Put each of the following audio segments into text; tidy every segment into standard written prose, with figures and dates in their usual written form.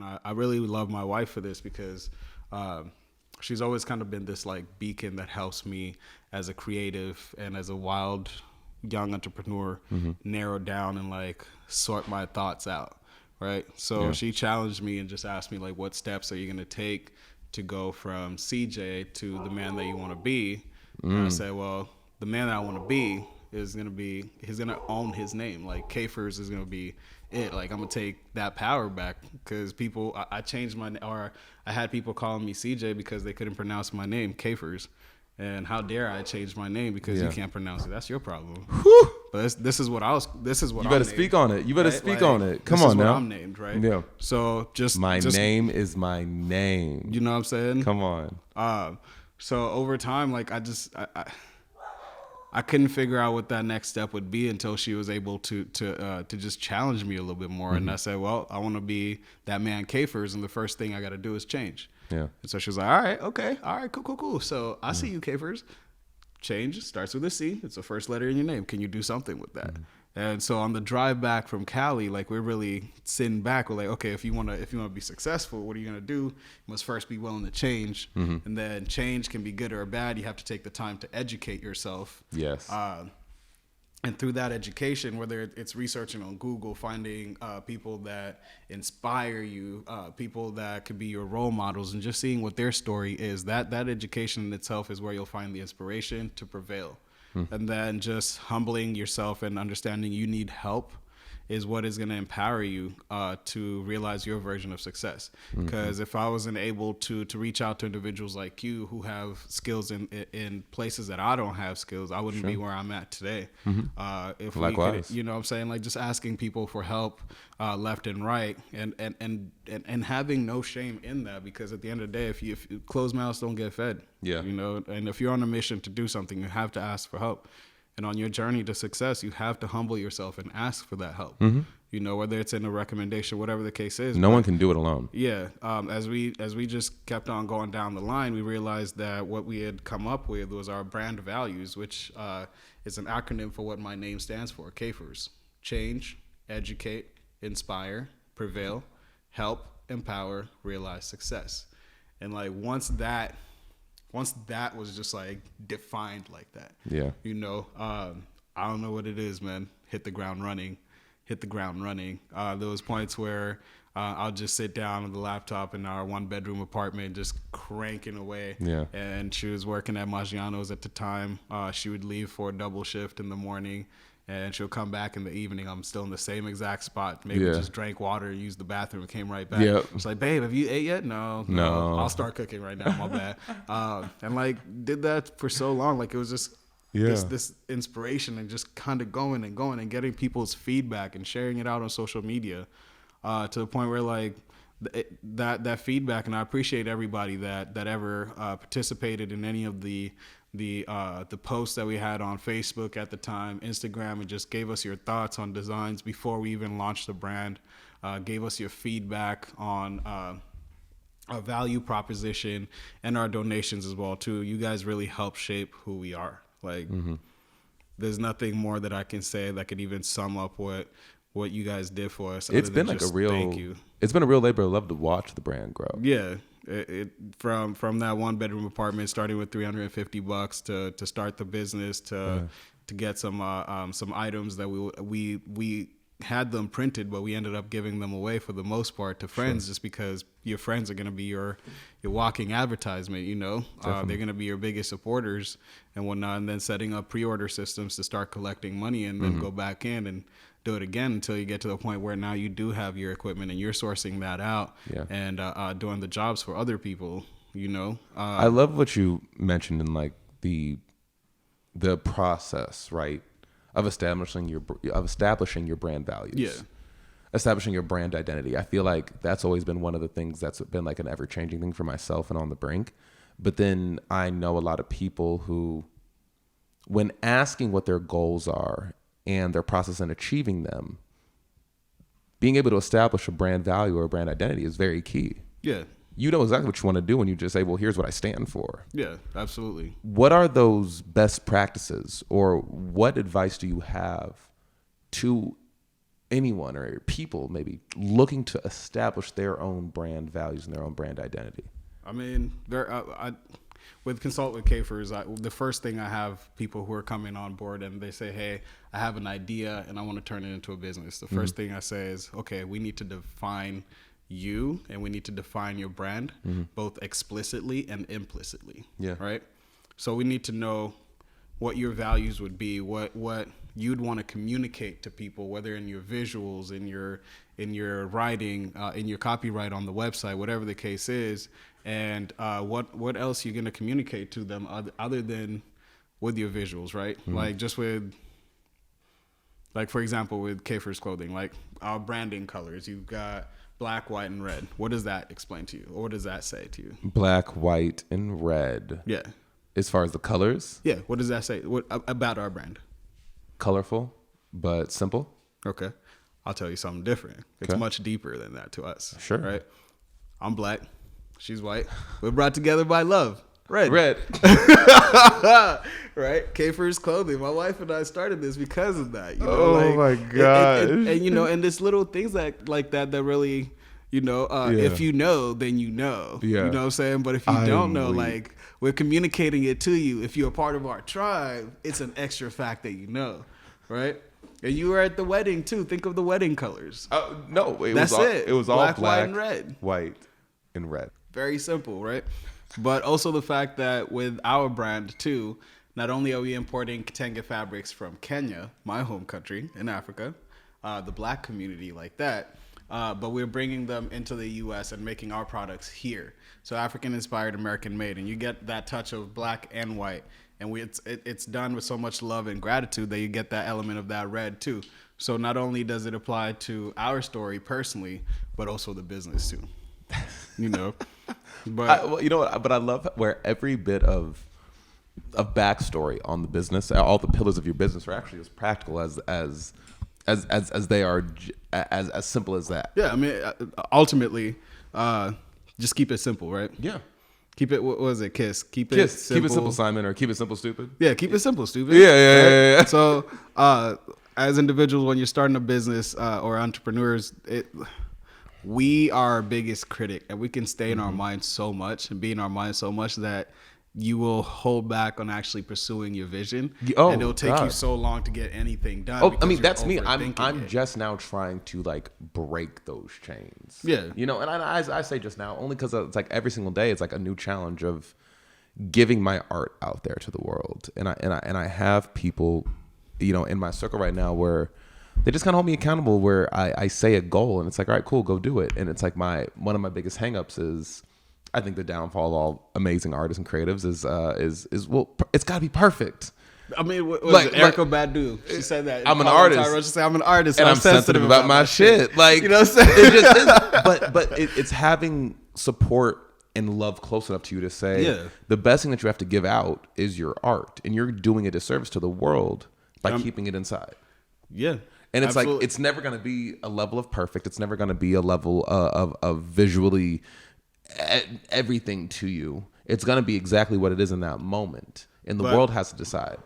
And I really love my wife for this because she's always kind of been this like beacon that helps me as a creative and as a wild young entrepreneur narrow down and like sort my thoughts out. Right. So she challenged me and just asked me like, what steps are you going to take to go from CJ to the man that you want to be? And I said, well, the man that I want to be is going to be, he's going to own his name. Like Ceiphers is going to be it. Like I'm going to take that power back because people, I changed my, or I had people calling me CJ because they couldn't pronounce my name, Ceiphers. And how dare I change my name because you can't pronounce it? That's your problem. Whew. But this is what I was. This is what you I'm better named, speak on it. You better right? speak like, on it. Come this on is now. What I'm named, right? Yeah. So just my name is my name. You know what I'm saying? Come on. So over time, like I couldn't figure out what that next step would be until she was able to just challenge me a little bit more. And I said, well, I want to be that man Ceiphers, and the first thing I got to do is change. Yeah. And so she was like, all right, okay, all right, cool. So I see you, Ceiphers. Change starts with a C. It's the first letter in your name. Can you do something with that? And so on the drive back from Cali, like we're really sitting back. We're like, okay, if you want to be successful, what are you gonna do? You must first be willing to change, and then change can be good or bad. You have to take the time to educate yourself. Yes. And through that education, whether it's researching on Google, finding people that inspire you, people that could be your role models, and just seeing what their story is, that education in itself is where you'll find the inspiration to prevail. And then just humbling yourself and understanding you need help is what is going to empower you to realize your version of success. Because if I wasn't able to reach out to individuals like you who have skills in places that I don't have skills, I wouldn't be where I'm at today. If Likewise. we could, you know what I'm saying? Like just asking people for help left and right and having no shame in that, because at the end of the day, if closed mouths don't get fed, Yeah. you know, and if you're on a mission to do something, you have to ask for help. And on your journey to success, you have to humble yourself and ask for that help. You know, whether it's in a recommendation, whatever the case is. No one can do it alone. Yeah. As we just kept on going down the line, we realized that what we had come up with was our brand values, which is an acronym for what my name stands for, Ceiphers. Change, educate, inspire, prevail, help, empower, realize success. And like once that was just like defined like that, you know, I don't know what it is, man. Hit the ground running. There was points where I'll just sit down on the laptop in our 1-bedroom apartment, just cranking away. Yeah. And she was working at Maggiano's at the time. She would leave for a double shift in the morning, and she'll come back in the evening. I'm still in the same exact spot. Maybe just drank water, used the bathroom, and came right back. Yep. It's like, babe, have you ate yet? No. I'll start cooking right now. My bad. And like did that for so long. Like it was just this inspiration and just kind of going and getting people's feedback and sharing it out on social media to the point where like that feedback. And I appreciate everybody that ever participated in any of the posts that we had on Facebook at the time, Instagram, and just gave us your thoughts on designs before we even launched the brand, gave us your feedback on our value proposition and our donations as well too. You guys really help shape who we are. Like there's nothing more that I can say that could even sum up what you guys did for us. It's been like thank you. It's been a real labor of love to watch the brand grow. Yeah. It from that 1-bedroom apartment starting with $350 to start the business to get some items that we had them printed, but we ended up giving them away for the most part to friends, just because your friends are going to be your walking advertisement, you know. They're going to be your biggest supporters and whatnot, and then setting up pre-order systems to start collecting money and then go back in and do it again until you get to the point where now you do have your equipment and you're sourcing that out and doing the jobs for other people, you know. I love what you mentioned in like the process, right, of establishing your brand values, establishing your brand identity. I feel like that's always been one of the things that's been like an ever-changing thing for myself and on the Brink. But then I know a lot of people who, when asking what their goals are and their process in achieving them, being able to establish a brand value or a brand identity is very key. Yeah. You know exactly what you want to do when you just say, well, here's what I stand for. Yeah, absolutely. What are those best practices, or what advice do you have to anyone or people maybe looking to establish their own brand values and their own brand identity? I mean, with Consult with Ceiphers, the first thing I have people who are coming on board and they say, hey, I have an idea and I want to turn it into a business. The first thing I say is, okay, we need to define you and we need to define your brand, both explicitly and implicitly. Yeah. Right. So we need to know what your values would be, what you'd want to communicate to people, whether in your visuals, in your writing, in your copyright on the website, whatever the case is, and what else you're going to communicate to them other than with your visuals, right? Like just with, like for example, with Ceiphers Clothing, like our branding colors, you've got black, white, and red. What does that explain to you? Or what does that say to you? Black, white, and red. Yeah. As far as the colors? Yeah. What does that say? What about our brand? Colorful, but simple. Okay. I'll tell you something different. It's much deeper than that to us. Sure. Right? I'm black. She's white. We're brought together by love. Red. Right? Ceiphers Clothing. My wife and I started this because of that. My gosh. And and there's little things like that really, if you know, then you know. Yeah. You know what I'm saying? But if you don't know, like we're communicating it to you. If you're a part of our tribe, it's an extra fact that you know. Right? And you were at the wedding too. Think of the wedding colors. No, it was all black, white, and red. White and red. Very simple, right? But also the fact that with our brand too, not only are we importing Kitenge fabrics from Kenya, my home country in Africa, the black community like that, but we're bringing them into the U.S. and making our products here. So African inspired, American made, and you get that touch of black and white. And it's done with so much love and gratitude that you get that element of that red too. So not only does it apply to our story personally, but also the business too. But But I love where every bit of backstory on the business, all the pillars of your business, are actually as practical as they are, as simple as that. Yeah, I mean, ultimately, just keep it simple, right? Yeah. Keep it, what was it, KISS? Keep it simple, Simon, or keep it simple, stupid? Yeah, keep it simple, stupid. Yeah. So, as individuals, when you're starting a business or entrepreneurs, we are our biggest critic, and we can stay in our minds so much and be in our minds so much that you will hold back on actually pursuing your vision, and it'll take you so long to get anything done. I mean, that's me. I'm just now trying to like break those chains. Yeah, and I say just now only because it's like every single day it's like a new challenge of giving my art out there to the world, and I have people, in my circle right now where they just kind of hold me accountable. Where I say a goal and it's like, all right, cool, go do it, and it's like one of my biggest hangups is, I think the downfall of all amazing artists and creatives is well, it's got to be perfect. I mean, what was it? Erykah Badu, she said that. I'm an artist. She said, I'm an artist, and I'm sensitive about my shit. Like, you know what I'm saying? It just is. But it's having support and love close enough to you to say, the best thing that you have to give out is your art, and you're doing a disservice to the world by keeping it inside. Yeah. And it's like, it's never going to be a level of perfect. It's never going to be a level of visually everything to you. It's going to be exactly what it is in that moment, and the world has to decide.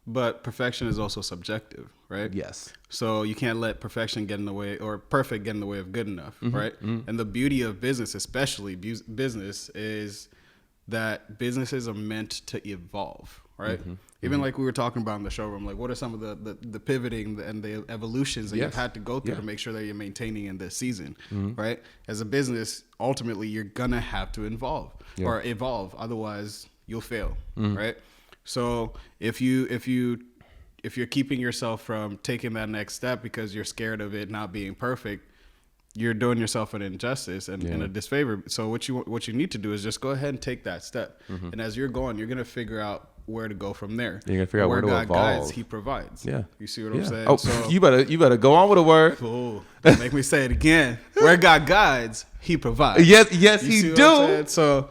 But perfection is also subjective, right? Yes. So you can't let perfection get in the way, or perfect get in the way of good enough, right? And the beauty of business, especially business, is that businesses are meant to evolve, right? Even like we were talking about in the showroom, like what are some of the pivoting and the evolutions that you've had to go through to make sure that you're maintaining in this season, right? As a business, ultimately, you're gonna have to evolve, otherwise you'll fail, right? So if you're keeping yourself from taking that next step because you're scared of it not being perfect, you're doing yourself an injustice and a disfavor. So what you need to do is just go ahead and take that step. And as you're going, you're gonna figure out where to go from there. You're gonna figure out where God to evolve. Guides, He provides. Yeah, you see what I'm saying? Oh, so, you better go on with the word. Cool. Make me say it again. Where God guides, He provides. Yes, He do. So